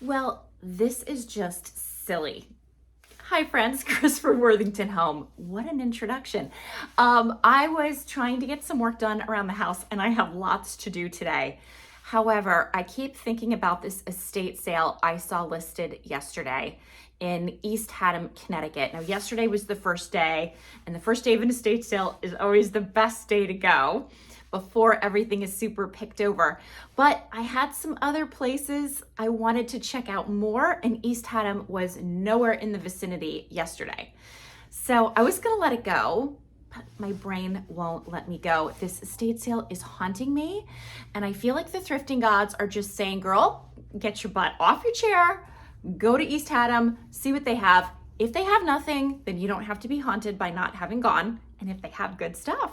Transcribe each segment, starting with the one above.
Well, this is just silly. Hi friends, Christopher Worthington home. What an introduction. I was trying to get some work done around the house and I have lots to do today. However, I keep thinking about this estate sale I saw listed yesterday in East Haddam, Connecticut. Now, yesterday was the first day, and the first day of an estate sale is always the best day to go before everything is super picked over. But I had some other places I wanted to check out more, and East Haddam was nowhere in the vicinity yesterday. So I was gonna let it go, but my brain won't let me go. This estate sale is haunting me, and I feel like the thrifting gods are just saying, girl, get your butt off your chair, go to East Haddam, see what they have. If they have nothing, then you don't have to be haunted by not having gone. And if they have good stuff,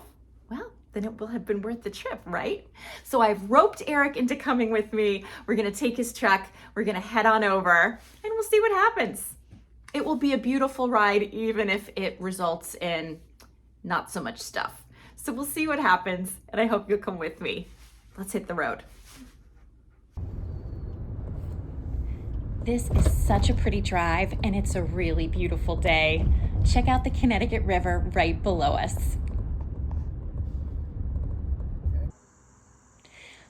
well, then it will have been worth the trip, right? So I've roped Eric into coming with me. We're gonna take his truck, we're gonna head on over, and we'll see what happens. It will be a beautiful ride, even if it results in not so much stuff. So we'll see what happens, and I hope you'll come with me. Let's hit the road. This is such a pretty drive, and it's a really beautiful day. Check out the Connecticut River right below us.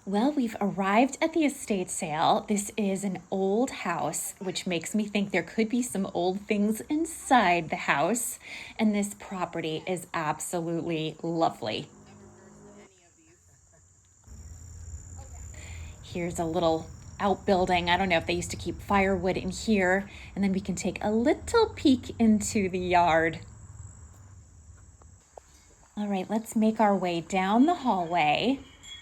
Well, we've arrived at the estate sale. This is an old house, which makes me think there could be some old things inside the house. And this property is absolutely lovely. Here's a little outbuilding. I don't know if they used to keep firewood in here. And then we can take a little peek into the yard. All right, let's make our way down the hallway.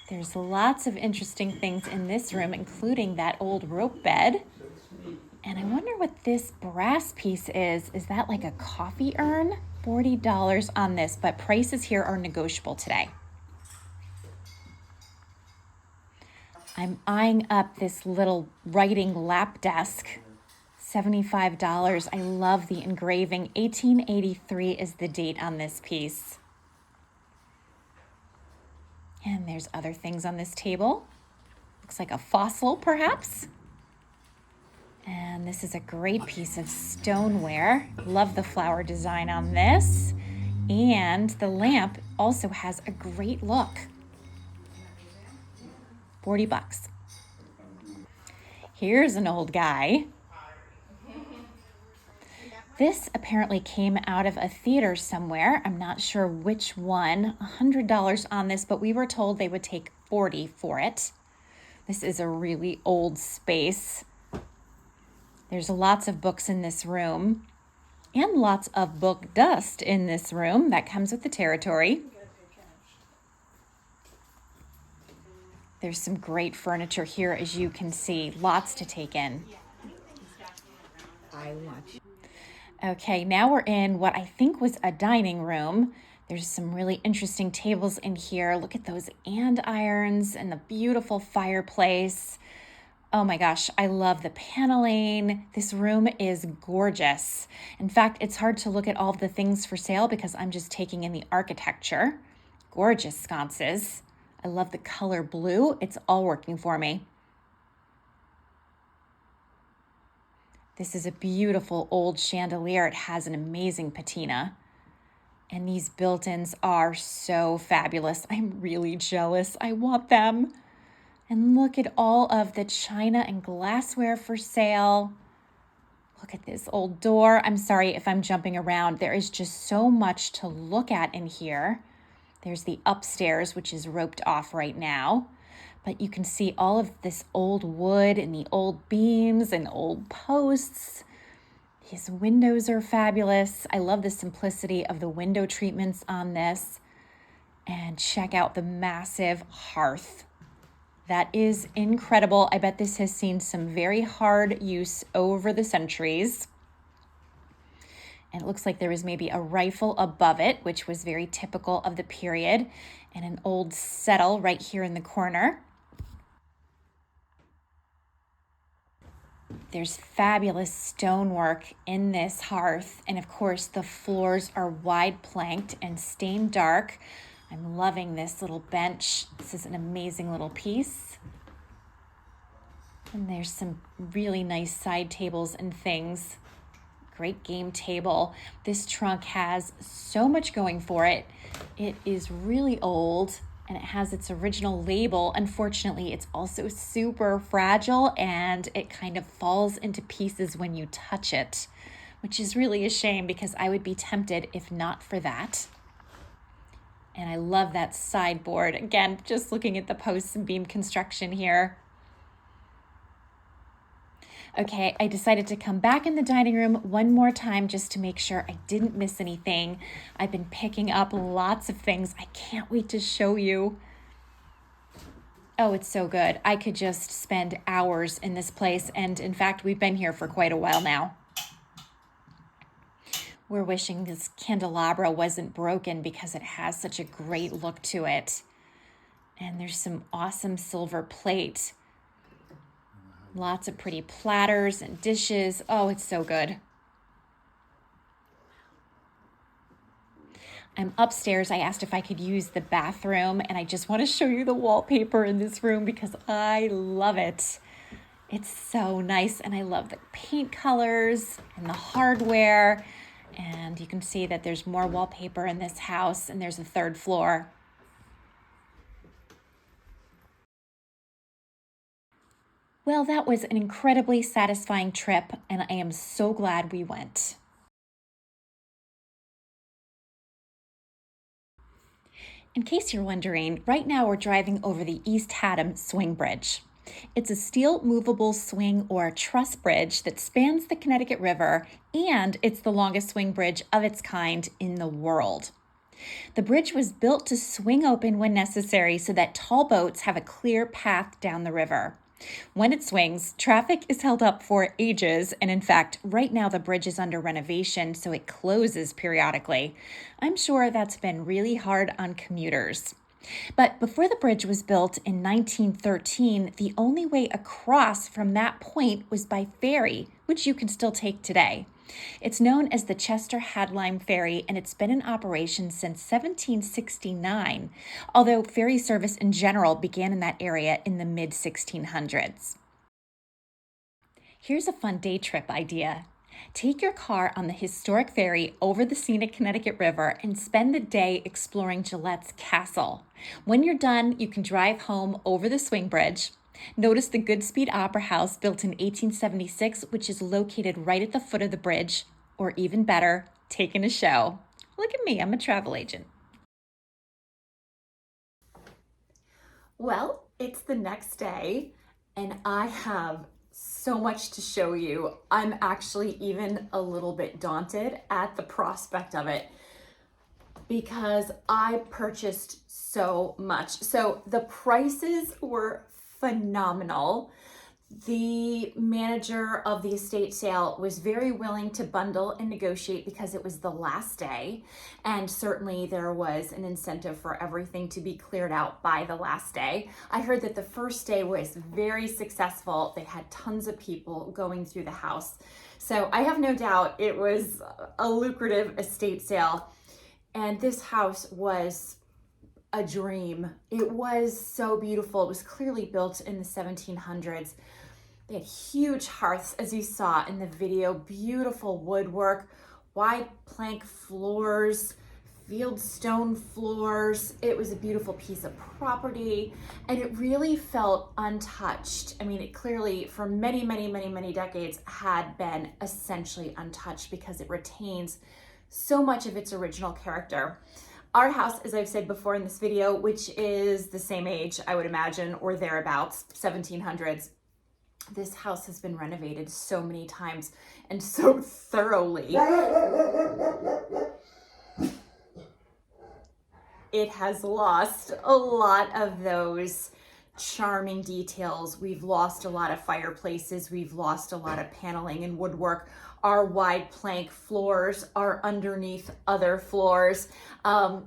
There's lots of interesting things in this room, including that old rope bed. And I wonder what this brass piece is. Is that like a coffee urn? $40 on this, but prices here are negotiable today. I'm eyeing up this little writing lap desk. $75. I love the engraving. 1883 is the date on this piece. And there's other things on this table. Looks like a fossil, perhaps. And this is a great piece of stoneware. Love the flower design on this. And the lamp also has a great look. $40. Here's an old guy. This apparently came out of a theater somewhere. I'm not sure which one. $100 on this, but we were told they would take $40 for it. This is a really old space. There's lots of books in this room and lots of book dust in this room. That comes with the territory. There's some great furniture here, as you can see. Lots to take in. Okay, now we're in what I think was a dining room. There's some really interesting tables in here. Look at those andirons and the beautiful fireplace. Oh my gosh, I love the paneling. This room is gorgeous. In fact, it's hard to look at all of the things for sale because I'm just taking in the architecture. Gorgeous sconces. I love the color blue. It's all working for me. This is a beautiful old chandelier. It has an amazing patina. And these built-ins are so fabulous. I'm really jealous. I want them. And look at all of the china and glassware for sale. Look at this old door. I'm sorry if I'm jumping around. There is just so much to look at in here. There's the upstairs, which is roped off right now. But you can see all of this old wood and the old beams and old posts. These windows are fabulous. I love the simplicity of the window treatments on this. And check out the massive hearth. That is incredible. I bet this has seen some very hard use over the centuries. And it looks like there was maybe a rifle above it, which was very typical of the period, and an old settle right here in the corner. There's fabulous stonework in this hearth. And of course, the floors are wide planked and stained dark. I'm loving this little bench. This is an amazing little piece. And there's some really nice side tables and things. Great game table. This trunk has so much going for it. It is really old and it has its original label. Unfortunately, it's also super fragile and it kind of falls into pieces when you touch it, which is really a shame because I would be tempted if not for that. And I love that sideboard. Again, just looking at the posts and beam construction here. Okay, I decided to come back in the dining room one more time just to make sure I didn't miss anything. I've been picking up lots of things. I can't wait to show you. Oh, it's so good. I could just spend hours in this place. And in fact, we've been here for quite a while now. We're wishing this candelabra wasn't broken because it has such a great look to it. And there's some awesome silver plate. Lots of pretty platters and dishes. Oh, it's so good. I'm upstairs. I asked if I could use the bathroom, and I just want to show you the wallpaper in this room because I love it. It's so nice, and I love the paint colors and the hardware. And you can see that there's more wallpaper in this house, and there's a third floor. Well, that was an incredibly satisfying trip, and I am so glad we went. In case you're wondering, right now we're driving over the East Haddam swing bridge. It's a steel movable swing or truss bridge that spans the Connecticut River, and it's the longest swing bridge of its kind in the world. The bridge was built to swing open when necessary so that tall boats have a clear path down the river. When it swings, traffic is held up for ages, and in fact, right now the bridge is under renovation, so it closes periodically. I'm sure that's been really hard on commuters. But before the bridge was built in 1913, the only way across from that point was by ferry, which you can still take today. It's known as the Chester-Hadlime Ferry, and it's been in operation since 1769, although ferry service in general began in that area in the mid-1600s. Here's a fun day trip idea. Take your car on the historic ferry over the scenic Connecticut River and spend the day exploring Gillette's castle. When you're done, you can drive home over the swing bridge. Notice the Goodspeed Opera House built in 1876, which is located right at the foot of the bridge, or even better, taking a show. Look at me, I'm a travel agent. Well, it's the next day, and I have so much to show you. I'm actually even a little bit daunted at the prospect of it because I purchased so much. So the prices were phenomenal. The manager of the estate sale was very willing to bundle and negotiate because it was the last day. And certainly there was an incentive for everything to be cleared out by the last day. I heard that the first day was very successful. They had tons of people going through the house. So I have no doubt it was a lucrative estate sale. And this house was a dream. It was so beautiful. It was clearly built in the 1700s. They had huge hearths, as you saw in the video, beautiful woodwork, wide plank floors, field stone floors. It was a beautiful piece of property, and it really felt untouched. I mean, it clearly, for many, many, many, many decades, had been essentially untouched because it retains so much of its original character. Our house, as I've said before in this video, which is the same age, I would imagine, or thereabouts, 1700s, this house has been renovated so many times and so thoroughly. It has lost a lot of those charming details. We've lost a lot of fireplaces. We've lost a lot of paneling and woodwork. Our wide plank floors are underneath other floors.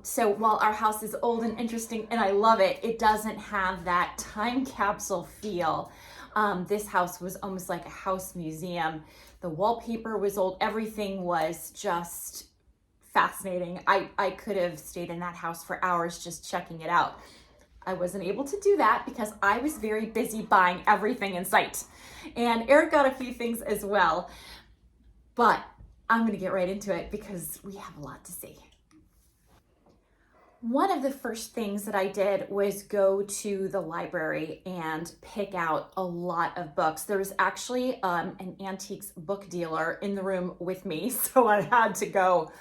So while our house is old and interesting and I love it, it doesn't have that time capsule feel. This house was almost like a house museum. The wallpaper was old. Everything was just fascinating. I could have stayed in that house for hours just checking it out. I wasn't able to do that because I was very busy buying everything in sight. And Eric got a few things as well. But I'm going to get right into it because we have a lot to see. One of the first things that I did was go to the library and pick out a lot of books. There was actually an antiques book dealer in the room with me, so I had to go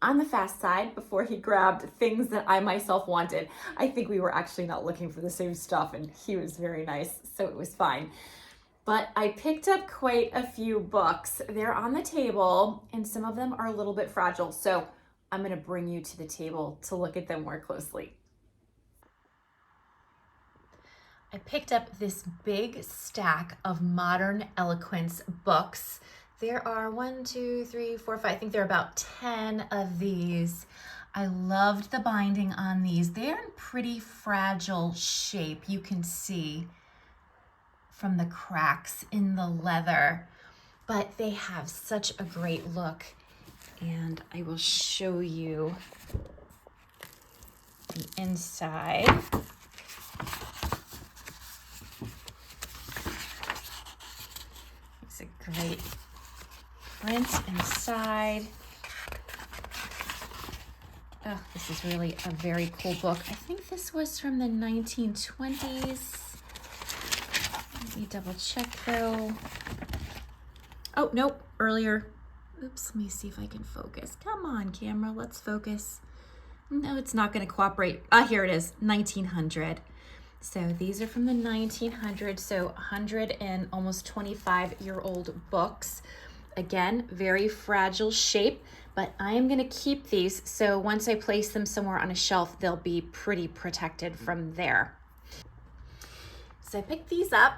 on the fast side before he grabbed things that I myself wanted. I think we were actually not looking for the same stuff, and he was very nice, so it was fine. But I picked up quite a few books. They're on the table, and some of them are a little bit fragile, so I'm going to bring you to the table to look at them more closely. I picked up this big stack of modern eloquence books. There are 1, 2, 3, 4, 5. I think there are about 10 of these. I loved the binding on these. They're in pretty fragile shape. You can see from the cracks in the leather, but they have such a great look. And I will show you the inside. It's a great print inside. Oh, this is really a very cool book. I think this was from the 1920s. Let me double check though. Oh, nope, earlier. Oops, let me see if I can focus. Come on, camera, let's focus. No, it's not going to cooperate. Here it is, 1900. So these are from the 1900s, so 100 and almost 25-year-old books. Again, very fragile shape, but I am going to keep these, so once I place them somewhere on a shelf, they'll be pretty protected from there. So I picked these up,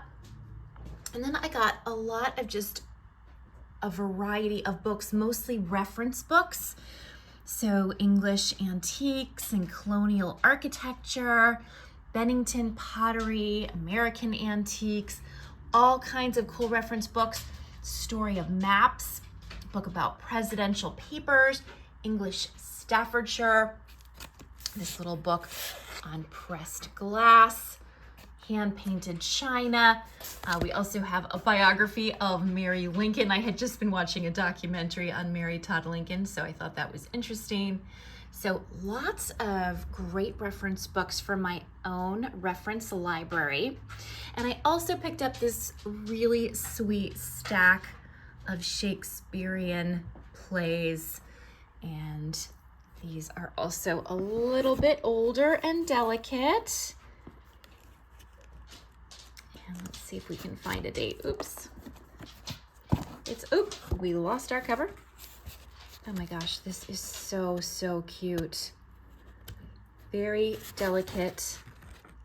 and then I got a lot of just a variety of books, mostly reference books. So English antiques and colonial architecture, Bennington pottery, American antiques, all kinds of cool reference books, story of maps, book about presidential papers, English Staffordshire, this little book on pressed glass, hand-painted china. We also have a biography of Mary Lincoln. I had just been watching a documentary on Mary Todd Lincoln, so I thought that was interesting. So lots of great reference books from my own reference library. And I also picked up this really sweet stack of Shakespearean plays. And these are also a little bit older and delicate. And let's see if we can find a date. Oops. We lost our cover. Oh my gosh, this is so cute. Very delicate.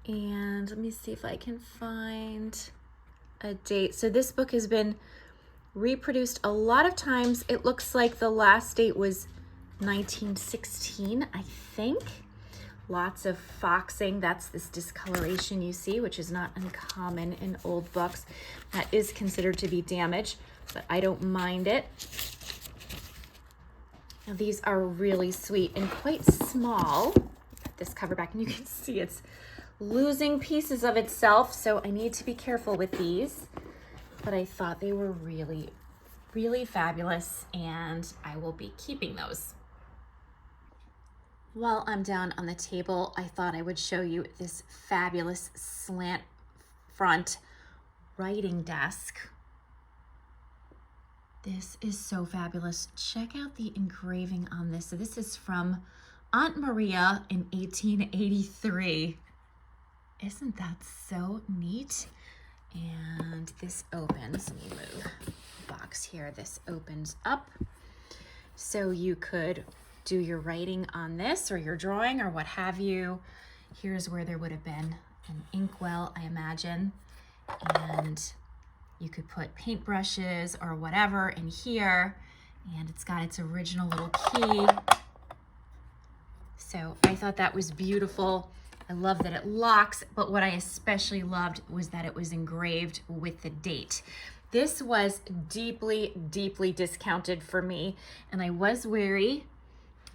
And let me see if I can find a date. So this book has been reproduced a lot of times. It looks like the last date was 1916, I think. Lots of foxing. That's this discoloration you see, which is not uncommon in old books. That is considered to be damage, but I don't mind it. Now these are really sweet and quite small. Put this cover back and you can see it's losing pieces of itself, so I need to be careful with these. But I thought they were really fabulous, and I will be keeping those. While I'm down on the table, I thought I would show you this fabulous slant front writing desk. This is so fabulous. Check out the engraving on this. So this is from Aunt Maria in 1883. Isn't that so neat? And this opens. Let me move the box here. This opens up. So you could do your writing on this or your drawing or what have you. Here's where there would have been an inkwell, I imagine. And you could put paintbrushes or whatever in here. And it's got its original little key. So I thought that was beautiful. I love that it locks, but what I especially loved was that it was engraved with the date. This was deeply discounted for me, and I was wary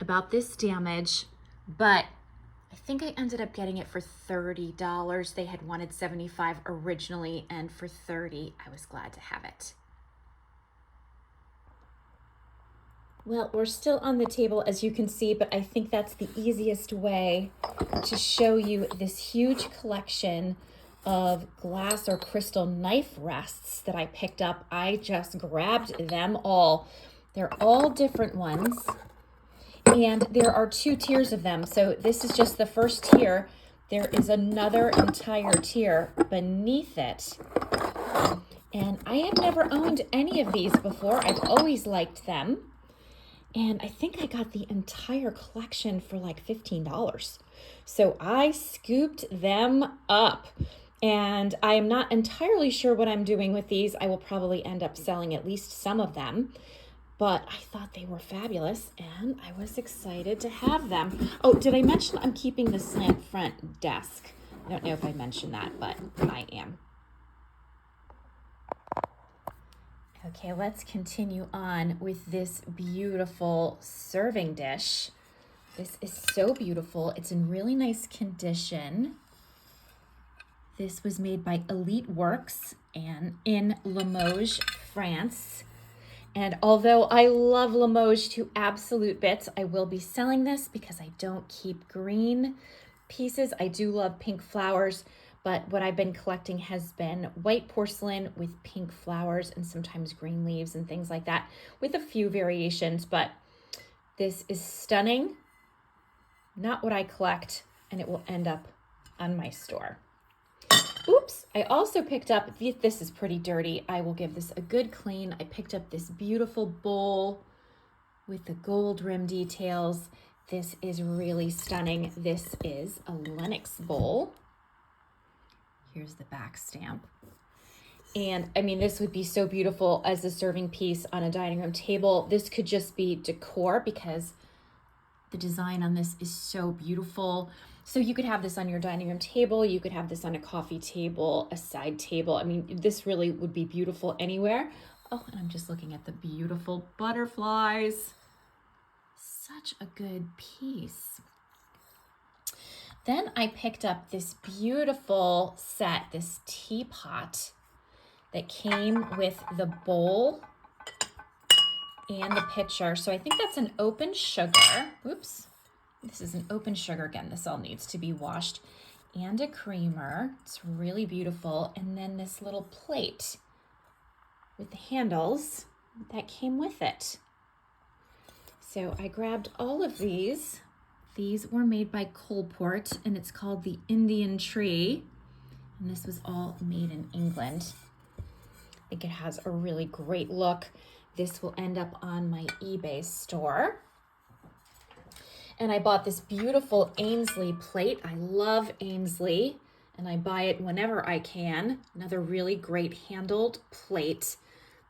about this damage, but I think I ended up getting it for $30. They had wanted $75 originally, and for $30, I was glad to have it. Well, we're still on the table, as you can see, but I think that's the easiest way to show you this huge collection of glass or crystal knife rests that I picked up. I just grabbed them all. They're all different ones, and there are 2 tiers of them. So this is just the first tier. There is another entire tier beneath it. And I have never owned any of these before. I've always liked them. And I think I got the entire collection for like $15. So I scooped them up. And I am not entirely sure what I'm doing with these. I will probably end up selling at least some of them. But I thought they were fabulous, and I was excited to have them. Oh, did I mention I'm keeping the slant front desk? I don't know if I mentioned that, but I am. Okay, let's continue on with this beautiful serving dish. This is so beautiful. It's in really nice condition. This was made by Elite Works and in Limoges, France. And although I love Limoges to absolute bits, I will be selling this because I don't keep green pieces. I do love pink flowers, but what I've been collecting has been white porcelain with pink flowers and sometimes green leaves and things like that, with a few variations. But this is stunning, not what I collect, and it will end up on my store. Oops, I also picked up, this is pretty dirty. I will give this a good clean. I picked up this beautiful bowl with the gold rim details. This is really stunning. This is a Lenox bowl. Here's the back stamp. And I mean, this would be so beautiful as a serving piece on a dining room table. This could just be decor because the design on this is so beautiful. So you could have this on your dining room table. You could have this on a coffee table, a side table. I mean, this really would be beautiful anywhere. Oh, and I'm just looking at the beautiful butterflies. Such a good piece. Then I picked up this beautiful set, this teapot that came with the bowl and the pitcher. So I think that's an open sugar. Oops. This is an open sugar. Again, this all needs to be washed. And a creamer. It's really beautiful. And then this little plate with the handles that came with it. So I grabbed all of these. These were made by Colport, and it's called the Indian Tree. And this was all made in England. I think it has a really great look. This will end up on my eBay store. And I bought this beautiful Ainsley plate. I love Ainsley, and I buy it whenever I can. Another really great handled plate.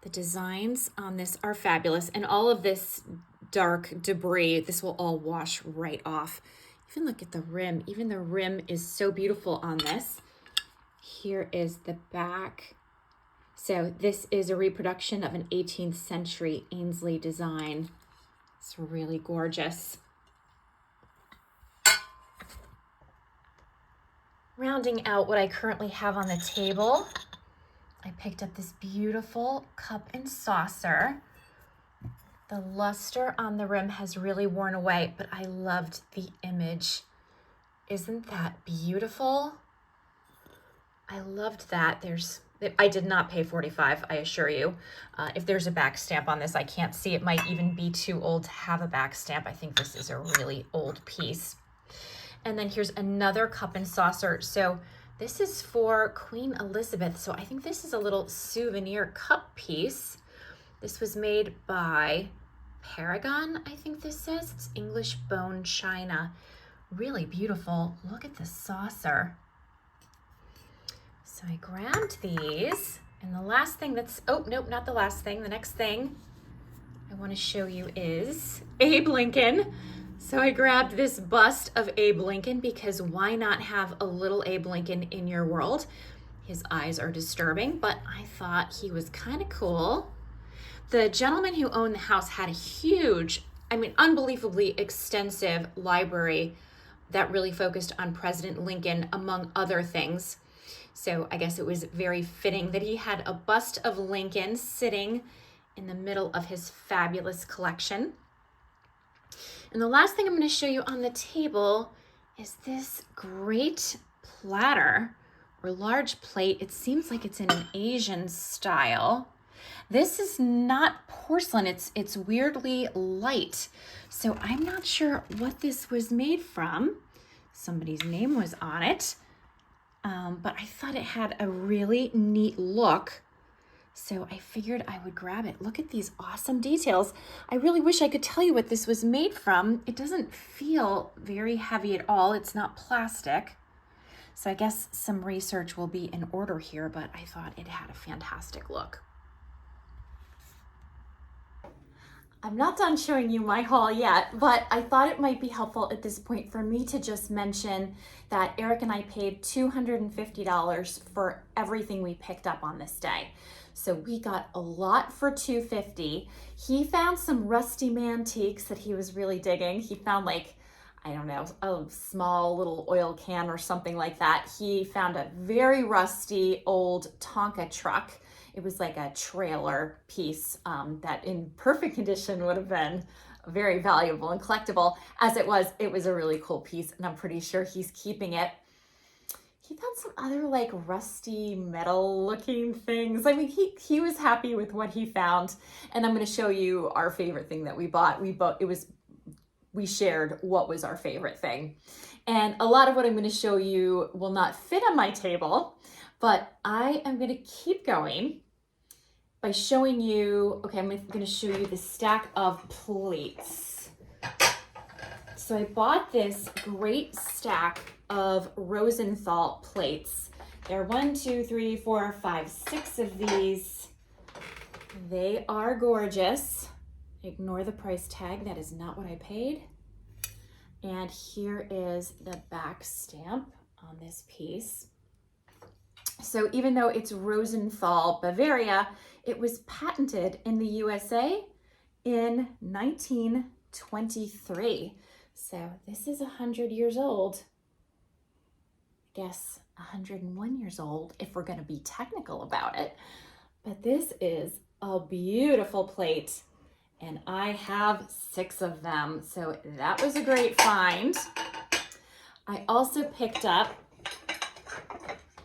The designs on this are fabulous, and all of this dark debris, this will all wash right off. Even look at the rim. Even the rim is so beautiful on this. Here is the back. So this is a reproduction of an 18th century Ainsley design. It's really gorgeous. Rounding out what I currently have on the table, I picked up this beautiful cup and saucer. The luster on the rim has really worn away, but I loved the image. Isn't that beautiful? I loved that. I did not pay $45, I assure you. If there's a back stamp on this, I can't see. It might even be too old to have a back stamp. I think this is a really old piece. And then here's another cup and saucer. So this is for Queen Elizabeth. So I think this is a little souvenir cup piece. This was made by Paragon, I think this says. It's English bone china. Really beautiful. Look at the saucer. So I grabbed these. And the last thing that's, oh, nope, not the last thing. The next thing I want to show you is Abe Lincoln. So I grabbed this bust of Abe Lincoln because why not have a little Abe Lincoln in your world? His eyes are disturbing, but I thought he was kind of cool. The gentleman who owned the house had a huge, I mean, unbelievably extensive library that really focused on President Lincoln, among other things. So I guess it was very fitting that he had a bust of Lincoln sitting in the middle of his fabulous collection. And the last thing I'm going to show you on the table is this great platter or large plate. It seems like it's in an Asian style. This is not porcelain. It's weirdly light. So I'm not sure what this was made from. Somebody's name was on it. But I thought it had a really neat look. So I figured I would grab it. Look at these awesome details. I really wish I could tell you what this was made from. It doesn't feel very heavy at all. It's not plastic. So I guess some research will be in order here, but I thought it had a fantastic look. I'm not done showing you my haul yet, but I thought it might be helpful at this point for me to just mention that Eric and I paid $250 for everything we picked up on this day. So we got a lot for $250. He found some rusty mantiques that he was really digging. He found like, I don't know, a small little oil can or something like that. He found a very rusty old Tonka truck. It was like a trailer piece that in perfect condition would have been very valuable and collectible. As it was a really cool piece, and I'm pretty sure he's keeping it. He found some other like rusty metal looking things. I mean, he was happy with what he found. And I'm going to show you our favorite thing that we bought. We shared what was our favorite thing. And a lot of what I'm going to show you will not fit on my table, but I am going to keep going by showing you, okay, I'm going to show you the stack of plates. So I bought this great stack of Rosenthal plates. There are 1, 2, 3, 4, 5, 6 of these. They are gorgeous. Ignore the price tag, that is not what I paid. And here is the back stamp on this piece. So even though it's Rosenthal, Bavaria, it was patented in the USA in 1923. So this is 100 years old. I guess 101 years old if we're going to be technical about it. But this is a beautiful plate. And I have 6 of them. So that was a great find. I also picked up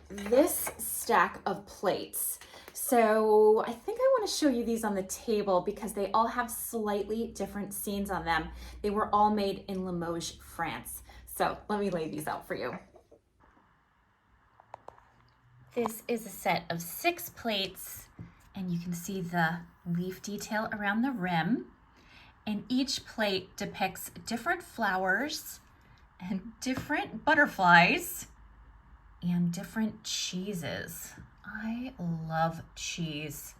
this stack of plates. So I think I want to show you these on the table because they all have slightly different scenes on them. They were all made in Limoges, France. So let me lay these out for you. This is a set of 6 plates, and you can see the leaf detail around the rim. And each plate depicts different flowers and different butterflies and different cheeses. I love cheese.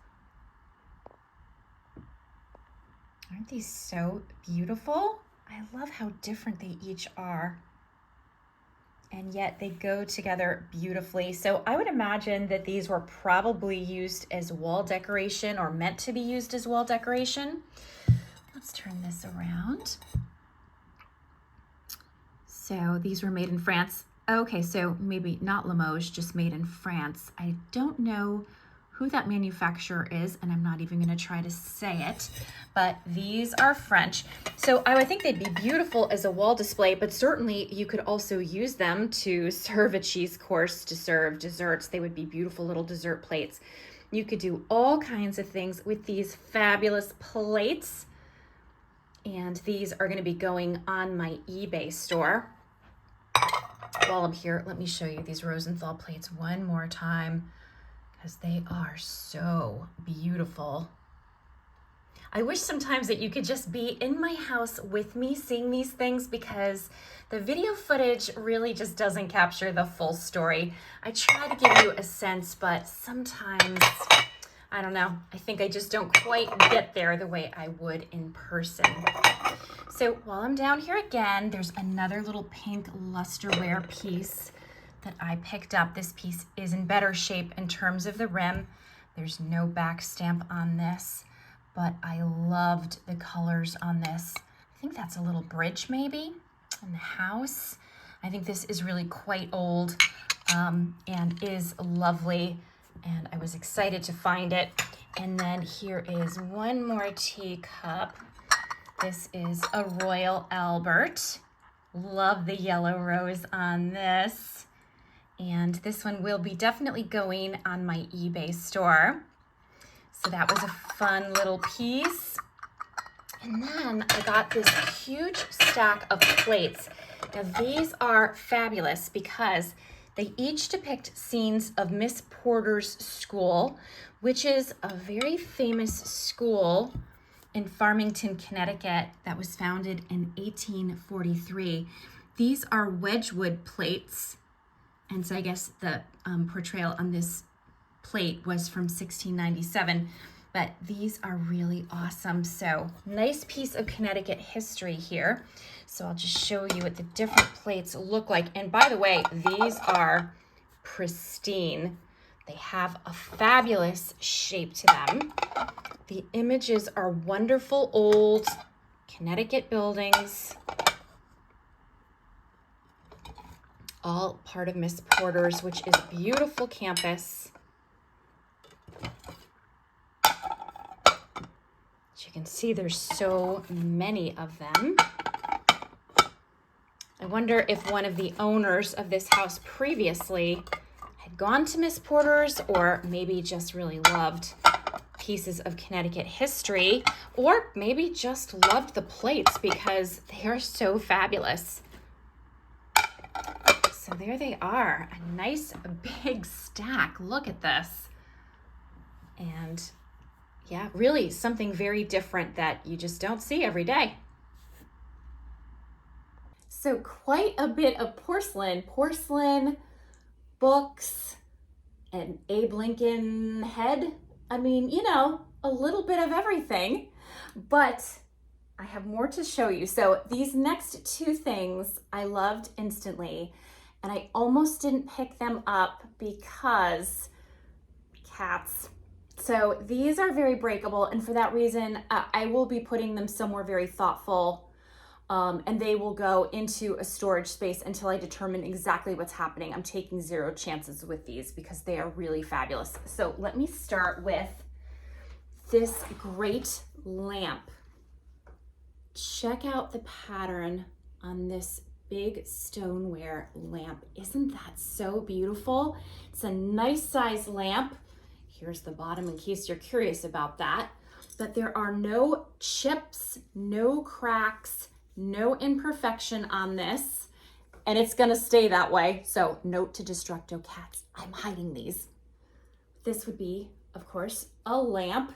Aren't these so beautiful? I love how different they each are. And yet they go together beautifully. So I would imagine that these were probably used as wall decoration or meant to be used as wall decoration. Let's turn this around. So these were made in France. Okay, so maybe not Limoges, just made in France. I don't know who that manufacturer is, and I'm not even gonna try to say it, but these are French. So I would think they'd be beautiful as a wall display, but certainly you could also use them to serve a cheese course, to serve desserts. They would be beautiful little dessert plates. You could do all kinds of things with these fabulous plates. And these are gonna be going on my eBay store. While I'm here, let me show you these Rosenthal plates one more time because they are so beautiful. I wish sometimes that you could just be in my house with me seeing these things because the video footage really just doesn't capture the full story. I try to give you a sense, but sometimes, I don't know, I think I just don't quite get there the way I would in person. So while I'm down here again, there's another little pink lusterware piece that I picked up. This piece is in better shape in terms of the rim. There's no back stamp on this, but I loved the colors on this. I think that's a little bridge maybe in the house. I think this is really quite old and is lovely. And I was excited to find it. And then here is one more teacup. This is a Royal Albert. Love the yellow rose on this. And this one will be definitely going on my eBay store. So that was a fun little piece. And then I got this huge stack of plates. Now these are fabulous because they each depict scenes of Miss Porter's school, which is a very famous school in Farmington, Connecticut that was founded in 1843. These are Wedgwood plates. And so I guess the portrayal on this plate was from 1697, but these are really awesome. So nice piece of Connecticut history here. So I'll just show you what the different plates look like. And by the way, these are pristine. They have a fabulous shape to them. The images are wonderful old Connecticut buildings, all part of Miss Porter's, which is a beautiful campus. As you can see, there's so many of them. I wonder if one of the owners of this house previously had gone to Miss Porter's, or maybe just really loved pieces of Connecticut history, or maybe just loved the plates because they are so fabulous. So there they are, a nice big stack. Look at this. And yeah, really something very different that you just don't see every day. So quite a bit of porcelain, books, an Abe Lincoln head. I mean, you know, a little bit of everything, but I have more to show you. So these next two things I loved instantly, and I almost didn't pick them up because cats. So these are very breakable, and for that reason, I will be putting them somewhere very thoughtful, and they will go into a storage space until I determine exactly what's happening. I'm taking zero chances with these because they are really fabulous. So let me start with this great lamp. Check out the pattern on this big stoneware lamp. Isn't that so beautiful? It's a nice size lamp. Here's the bottom in case you're curious about that. But there are no chips, no cracks, no imperfection on this, and it's gonna stay that way. So note to Destructo cats, I'm hiding these. This would be, of course, a lamp.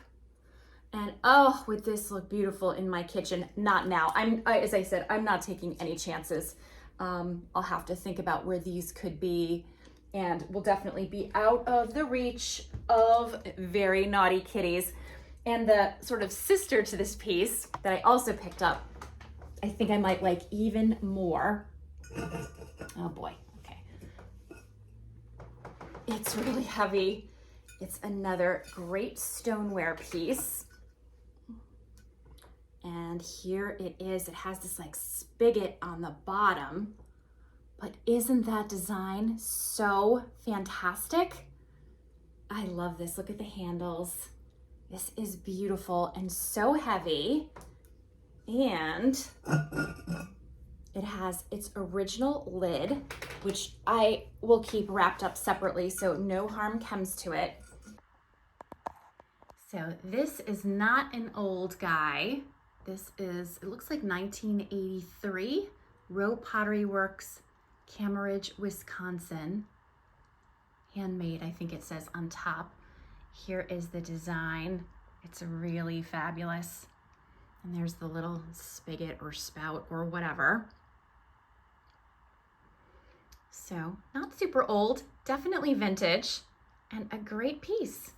And oh, would this look beautiful in my kitchen? Not now. As I said, I'm not taking any chances. I'll have to think about where these could be, and will definitely be out of the reach of very naughty kitties. And the sort of sister to this piece that I also picked up, I think I might like even more. Oh boy, okay. It's really heavy. It's another great stoneware piece. And here it is. It has this like spigot on the bottom, but isn't that design so fantastic? I love this. Look at the handles. This is beautiful and so heavy. And it has its original lid, which I will keep wrapped up separately so no harm comes to it. So this is not an old guy. This is, it looks like 1983, Rowe Pottery Works, Cambridge, Wisconsin. Handmade, I think it says on top. Here is the design. It's really fabulous. And there's the little spigot or spout or whatever. So not super old, definitely vintage, and a great piece.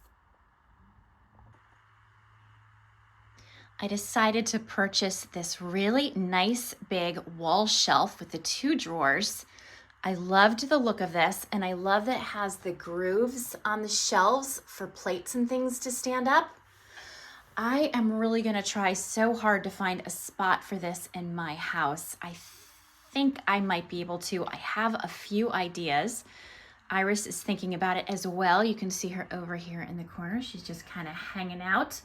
I decided to purchase this really nice big wall shelf with the 2 drawers. I loved the look of this, and I love that it has the grooves on the shelves for plates and things to stand up. I am really gonna try so hard to find a spot for this in my house. I think I might be able to. I have a few ideas. Iris is thinking about it as well. You can see her over here in the corner. She's just kind of hanging out.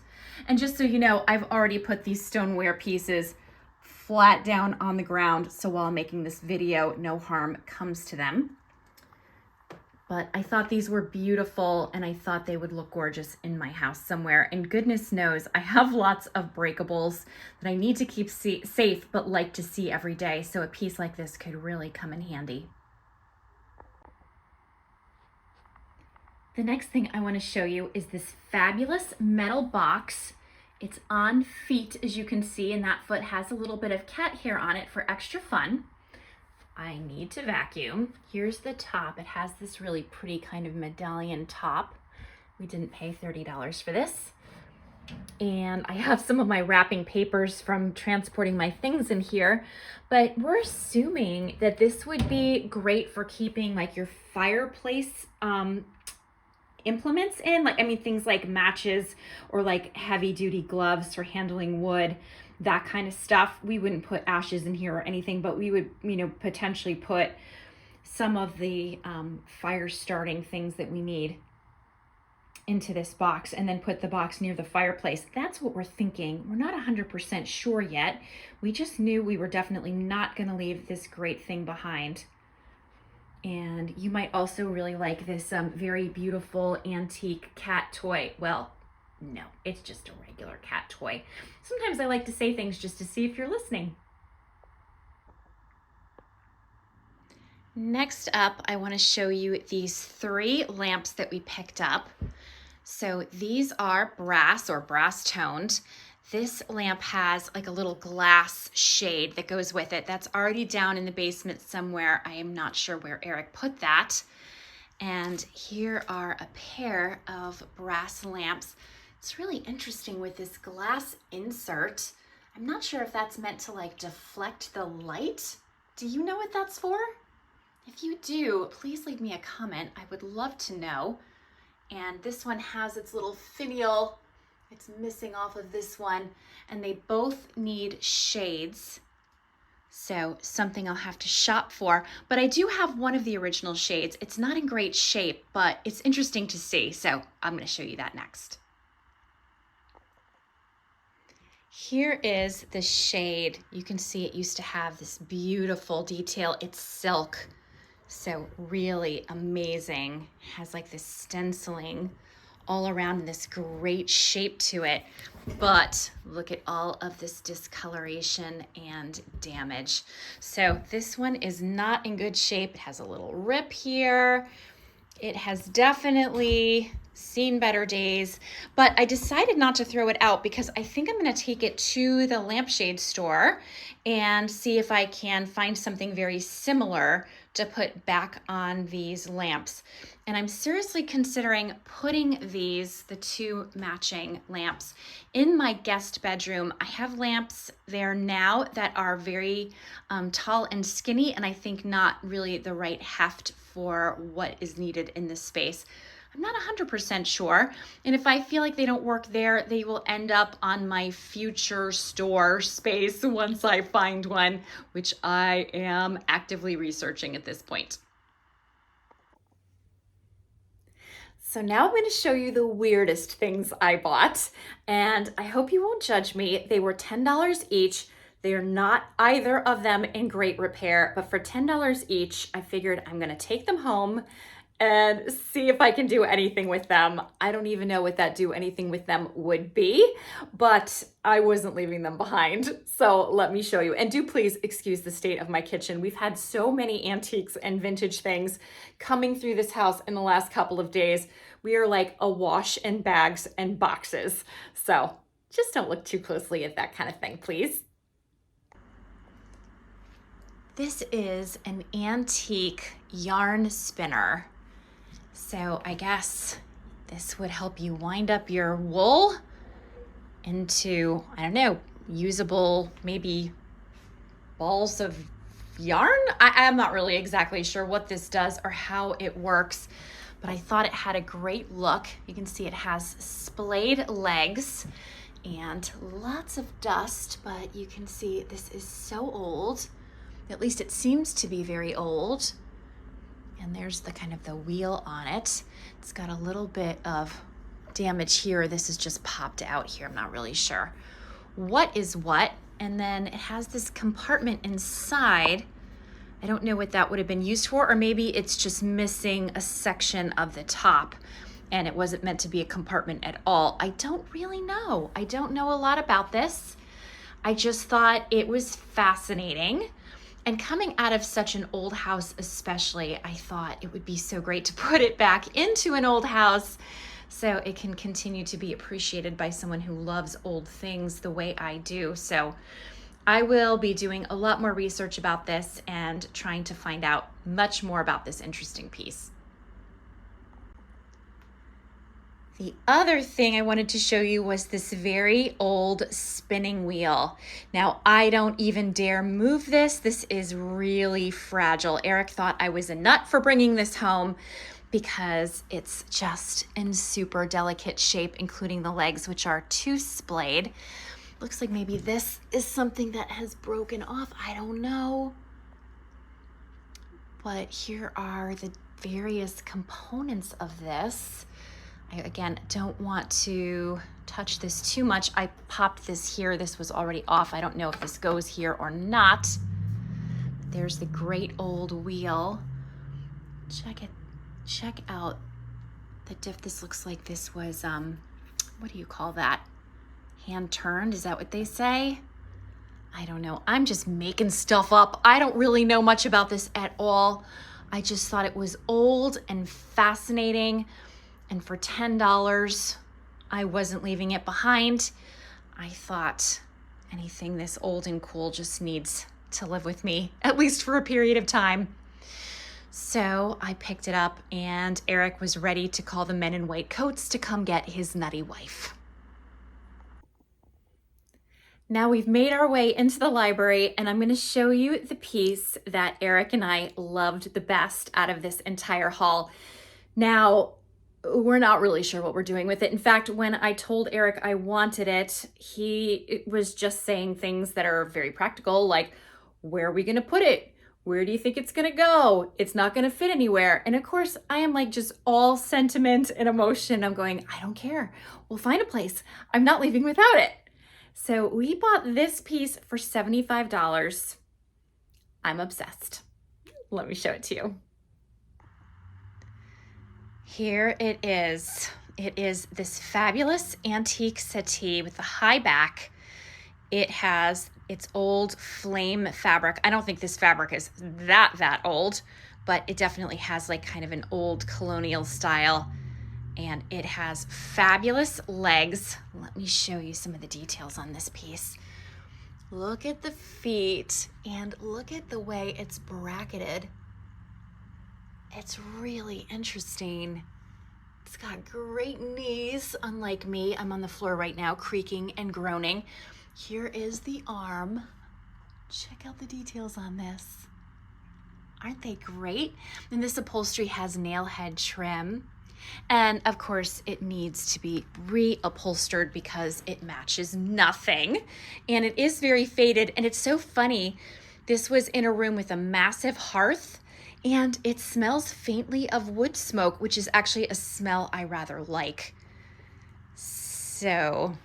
And just so you know, I've already put these stoneware pieces flat down on the ground, so while I'm making this video, no harm comes to them. But I thought these were beautiful, and I thought they would look gorgeous in my house somewhere. And goodness knows, I have lots of breakables that I need to keep safe, but like to see every day. So a piece like this could really come in handy. The next thing I want to show you is this fabulous metal box. It's on feet, as you can see, and that foot has a little bit of cat hair on it for extra fun. I need to vacuum. Here's the top. It has this really pretty kind of medallion top. We didn't pay $30 for this. And I have some of my wrapping papers from transporting my things in here, but we're assuming that this would be great for keeping like your fireplace implements in, like, I mean, things like matches or like heavy duty gloves for handling wood, that kind of stuff. We wouldn't put ashes in here or anything, but we would, you know, potentially put some of the fire starting things that we need into this box and then put the box near the fireplace. That's what we're thinking. We're not 100% sure yet. We just knew we were definitely not going to leave this great thing behind. And you might also really like this very beautiful antique cat toy. Well, no, it's just a regular cat toy. Sometimes I like to say things just to see if you're listening. Next up, I want to show you these 3 lamps that we picked up. So these are brass or brass toned. This lamp has like a little glass shade that goes with it. That's already down in the basement somewhere. I am not sure where Eric put that. And here are a pair of brass lamps. It's really interesting with this glass insert. I'm not sure if that's meant to like deflect the light. Do you know what that's for? If you do, please leave me a comment. I would love to know. And this one has its little finial. It's missing off of this one, and they both need shades. So something I'll have to shop for, but I do have one of the original shades. It's not in great shape, but it's interesting to see. So I'm going to show you that next. Here is the shade. You can see it used to have this beautiful detail. It's silk. So really amazing. It has like this stenciling all around in this great shape to it, but look at all of this discoloration and damage. So this one is not in good shape. It has a little rip here. It has definitely seen better days, but I decided not to throw it out because I think I'm going to take it to the lampshade store and see if I can find something very similar to put back on these lamps. And I'm seriously considering putting these, the 2 matching lamps, in my guest bedroom. I have lamps there now that are very tall and skinny, and I think not really the right heft for what is needed in this space. I'm not 100% sure. And if I feel like they don't work there, they will end up on my future store space once I find one, which I am actively researching at this point. So now I'm going to show you the weirdest things I bought, and I hope you won't judge me. They were $10 each. They are not either of them in great repair, but for $10 each, I figured I'm going to take them home and see if I can do anything with them. I don't even know what that do anything with them would be, but I wasn't leaving them behind. So let me show you. And do please excuse the state of my kitchen. We've had so many antiques and vintage things coming through this house in the last couple of days. We are like awash in bags and boxes. So just don't look too closely at that kind of thing, please. This is an antique yarn spinner. So I guess this would help you wind up your wool into, I don't know, usable maybe balls of yarn. I'm not really exactly sure what this does or how it works, but I thought it had a great look. You can see it has splayed legs and lots of dust, but you can see this is so old. At least it seems to be very old. And there's the kind of the wheel on it. It's got a little bit of damage here. This is just popped out here. I'm not really sure what is what. And then it has this compartment inside. I don't know what that would have been used for, or maybe it's just missing a section of the top and it wasn't meant to be a compartment at all. I don't really know. I don't know a lot about this. I just thought it was fascinating. And coming out of such an old house especially, I thought it would be so great to put it back into an old house so it can continue to be appreciated by someone who loves old things the way I do. So I will be doing a lot more research about this and trying to find out much more about this interesting piece. The other thing I wanted to show you was this very old spinning wheel. Now, I don't even dare move this. This is really fragile. Eric thought I was a nut for bringing this home because it's just in super delicate shape, including the legs, which are two splayed. Looks like maybe this is something that has broken off. I don't know. But here are the various components of this. I, again, don't want to touch this too much. I popped this here. This was already off. I don't know if this goes here or not. There's the great old wheel. Check it. Check out the diff. This looks like this was, what do you call that? Hand turned, is that what they say? I don't know. I'm just making stuff up. I don't really know much about this at all. I just thought it was old and fascinating. And for $10, I wasn't leaving it behind. I thought anything this old and cool just needs to live with me, at least for a period of time. So I picked it up and Eric was ready to call the men in white coats to come get his nutty wife. Now we've made our way into the library and I'm going to show you the piece that Eric and I loved the best out of this entire haul. Now, we're not really sure what we're doing with it. In fact, when I told Eric I wanted it, he was just saying things that are very practical, like, where are we going to put it? Where do you think it's going to go? It's not going to fit anywhere. And of course, I am like just all sentiment and emotion. I'm going, I don't care. We'll find a place. I'm not leaving without it. So we bought this piece for $75. I'm obsessed. Let me show it to you. Here it is. It is this fabulous antique settee with the high back. It has its old flame fabric. I don't think this fabric is that old, but it definitely has like kind of an old colonial style. And it has fabulous legs. Let me show you some of the details on this piece. Look at the feet and look at the way it's bracketed. It's really interesting. It's got great knees, unlike me. I'm on the floor right now, creaking and groaning. Here is the arm. Check out the details on this. Aren't they great? And this upholstery has nail head trim. And of course, it needs to be reupholstered because it matches nothing. And it is very faded. And it's so funny. This was in a room with a massive hearth. And it smells faintly of wood smoke, which is actually a smell I rather like. So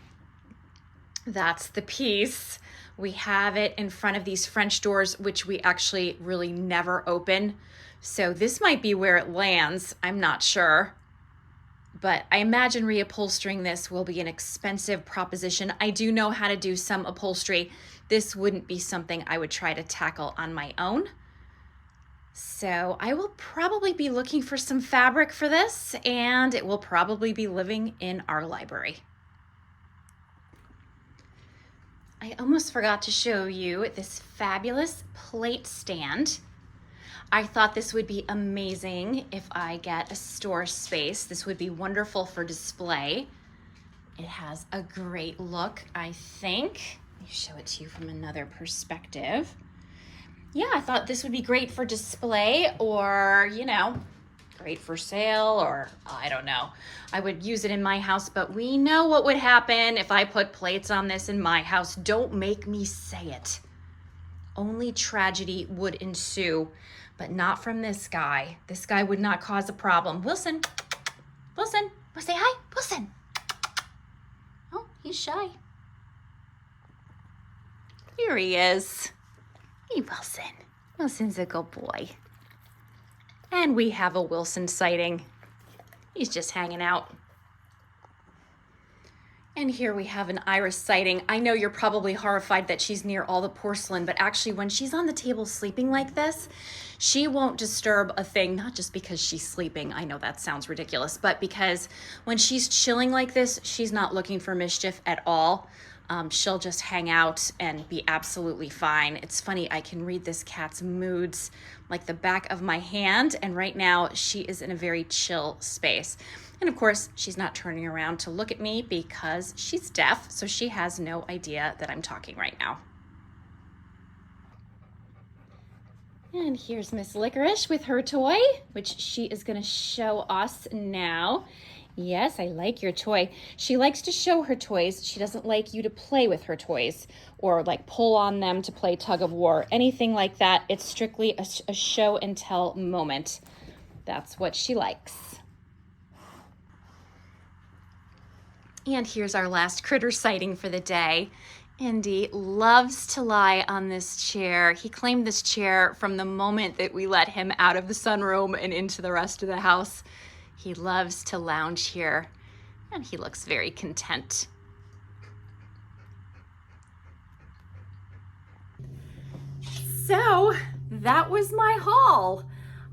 that's the piece. We have it in front of these French doors, which we actually really never open. So this might be where it lands. I'm not sure. But I imagine reupholstering this will be an expensive proposition. I do know how to do some upholstery. This wouldn't be something I would try to tackle on my own. So I will probably be looking for some fabric for this, and it will probably be living in our library. I almost forgot to show you this fabulous plate stand. I thought this would be amazing if I get a store space. This would be wonderful for display. It has a great look, I think. Let me show it to you from another perspective. Yeah, I thought this would be great for display or, you know, great for sale or I don't know. I would use it in my house, but we know what would happen if I put plates on this in my house. Don't make me say it. only tragedy would ensue, but not from this guy. This guy would not cause a problem. Wilson, Wilson, wanna say hi? Wilson. Oh, he's shy. Here he is. Hey, Wilson. Wilson's a good boy. And we have a Wilson sighting. He's just hanging out. And here we have an Iris sighting. I know you're probably horrified that she's near all the porcelain, but actually when she's on the table sleeping like this, she won't disturb a thing, not just because she's sleeping. I know that sounds ridiculous, but because when she's chilling like this, she's not looking for mischief at all. She'll just hang out and be absolutely fine. It's funny, I can read this cat's moods like the back of my hand, and right now she is in a very chill space. And of course, she's not turning around to look at me because she's deaf, so she has no idea that I'm talking right now. And here's Miss Licorice with her toy, which she is gonna show us now. Yes, I like your toy. She likes to show her toys. She doesn't like you to play with her toys or like pull on them to play tug of war, anything like that. It's strictly a show and tell moment. That's what she likes. And here's our last critter sighting for the day. Indy loves to lie on this chair. He claimed this chair from the moment that we let him out of the sunroom and into the rest of the house. He loves to lounge here, and he looks very content. So that was my haul.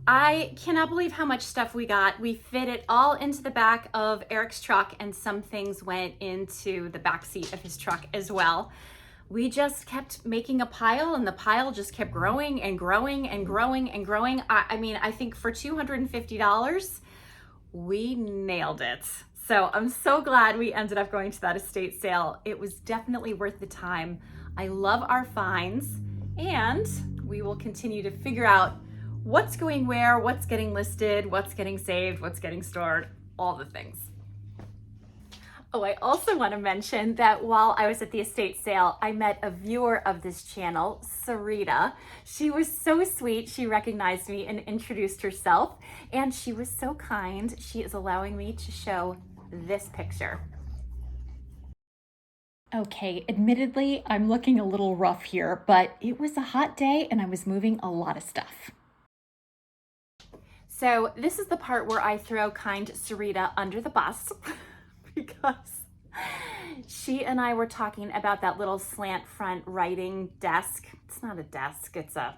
I cannot believe how much stuff we got. We fit it all into the back of Eric's truck, and some things went into the back seat of his truck as well. We just kept making a pile, and the pile just kept growing and growing and growing and growing. I mean, I think for $250, we nailed it. So I'm so glad we ended up going to that estate sale. It was definitely worth the time. I love our finds, and we will continue to figure out what's going where, what's getting listed, what's getting saved, what's getting stored, all the things. Oh, I also want to mention that while I was at the estate sale, I met a viewer of this channel, Sarita. She was so sweet. She recognized me and introduced herself, and she was so kind. She is allowing me to show this picture. Okay, admittedly, I'm looking a little rough here, but it was a hot day and I was moving a lot of stuff. So this is the part where I throw kind Sarita under the bus because she and I were talking about that little slant front writing desk. It's not a desk, it's a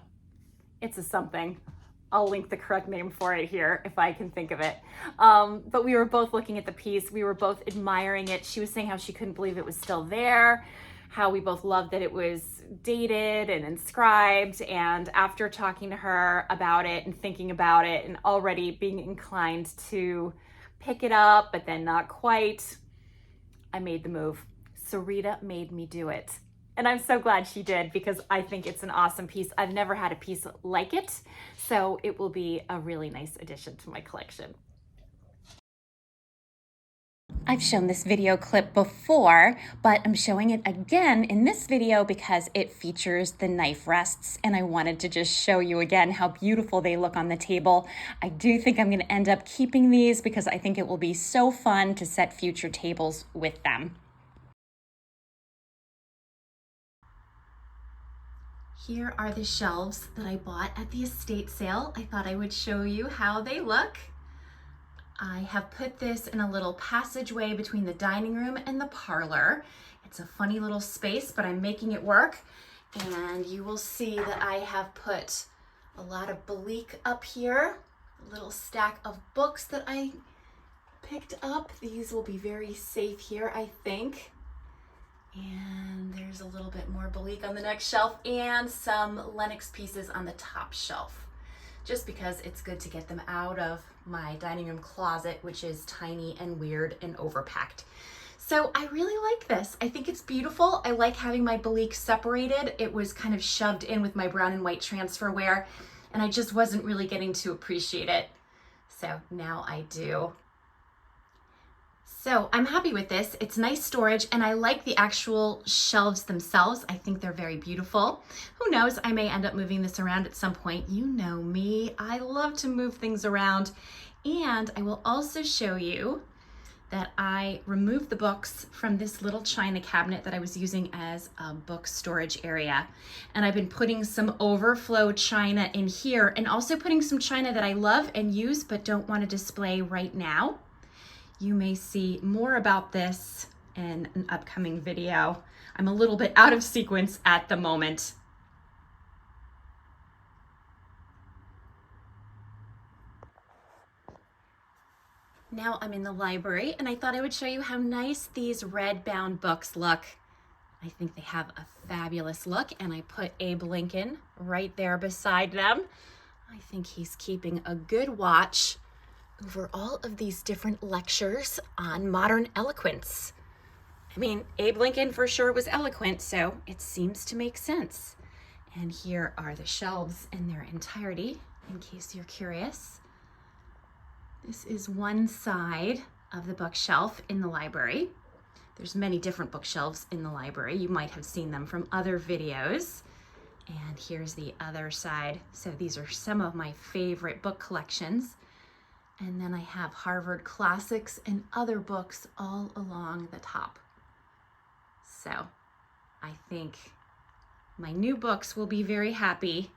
something. I'll link the correct name for it here if I can think of it. But we were both looking at the piece. We were both admiring it. She was saying how she couldn't believe it was still there, how we both loved that it was dated and inscribed. And after talking to her about it and thinking about it and already being inclined to pick it up, but then not quite, I made the move. Sarita made me do it. And I'm so glad she did because I think it's an awesome piece. I've never had a piece like it, so it will be a really nice addition to my collection. I've shown this video clip before, but I'm showing it again in this video because it features the knife rests, and I wanted to just show you again how beautiful they look on the table. I do think I'm going to end up keeping these because I think it will be so fun to set future tables with them. Here are the shelves that I bought at the estate sale. I thought I would show you how they look. I have put this in a little passageway between the dining room and the parlor. It's a funny little space, but I'm making it work. And you will see that I have put a lot of Bleak up here, a little stack of books that I picked up. These will be very safe here, I think. And there's a little bit more Bleak on the next shelf and some Lenox pieces on the top shelf, just because it's good to get them out of my dining room closet, which is tiny and weird and overpacked. So I really like this. I think it's beautiful. I like having my Bleak separated. It was kind of shoved in with my brown and white transferware, and I just wasn't really getting to appreciate it. So now I do. So I'm happy with this. It's nice storage, and I like the actual shelves themselves. I think they're very beautiful. Who knows, I may end up moving this around at some point. You know me, I love to move things around. And I will also show you that I removed the books from this little china cabinet that I was using as a book storage area. And I've been putting some overflow china in here, and also putting some china that I love and use but don't want to display right now. You may see more about this in an upcoming video. I'm a little bit out of sequence at the moment. Now I'm in the library, and I thought I would show you how nice these red bound books look. I think they have a fabulous look, and I put Abe Lincoln right there beside them. I think he's keeping a good watch over all of these different lectures on modern eloquence. I mean, Abe Lincoln for sure was eloquent, so it seems to make sense. And here are the shelves in their entirety, in case you're curious. This is one side of the bookshelf in the library. There's many different bookshelves in the library. You might have seen them from other videos. And here's the other side. So these are some of my favorite book collections. And then I have Harvard classics and other books all along the top. So I think my new books will be very happy,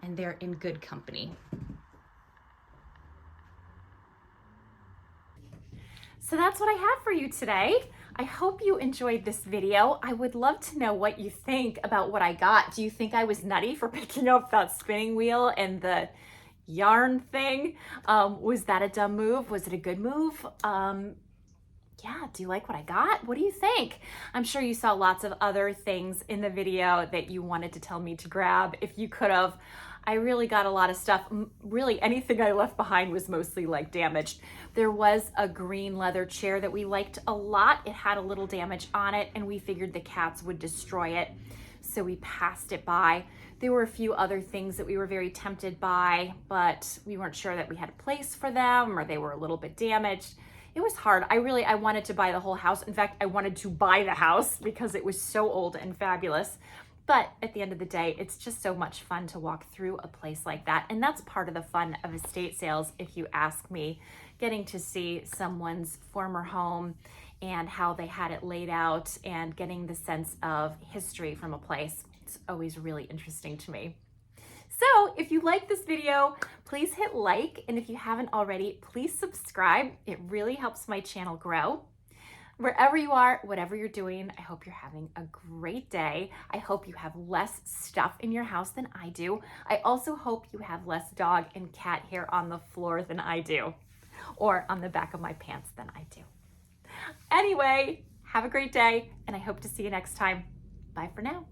and they're in good company. So that's what I have for you today. I hope you enjoyed this video. I would love to know what you think about what I got. Do you think I was nutty for picking up that spinning wheel and the yarn thing? Was that a dumb move? Was it a good move? Yeah, do you like what I got? What do you think? I'm sure you saw lots of other things in the video that you wanted to tell me to grab if you could have. I really got a lot of stuff. Really, anything I left behind was mostly like damaged. There was a green leather chair that we liked a lot. It had a little damage on it, and we figured the cats would destroy it, so we passed it by. There were a few other things that we were very tempted by, but we weren't sure that we had a place for them, or they were a little bit damaged. It was hard. I wanted to buy the whole house. In fact, I wanted to buy the house because it was so old and fabulous. But at the end of the day, it's just so much fun to walk through a place like that. And that's part of the fun of estate sales, if you ask me, getting to see someone's former home and how they had it laid out and getting the sense of history from a place. It's always really interesting to me. So if you like this video, please hit like. And if you haven't already, please subscribe. It really helps my channel grow. Wherever you are, whatever you're doing, I hope you're having a great day. I hope you have less stuff in your house than I do. I also hope you have less dog and cat hair on the floor than I do, or on the back of my pants than I do. Anyway, have a great day, and I hope to see you next time. Bye for now.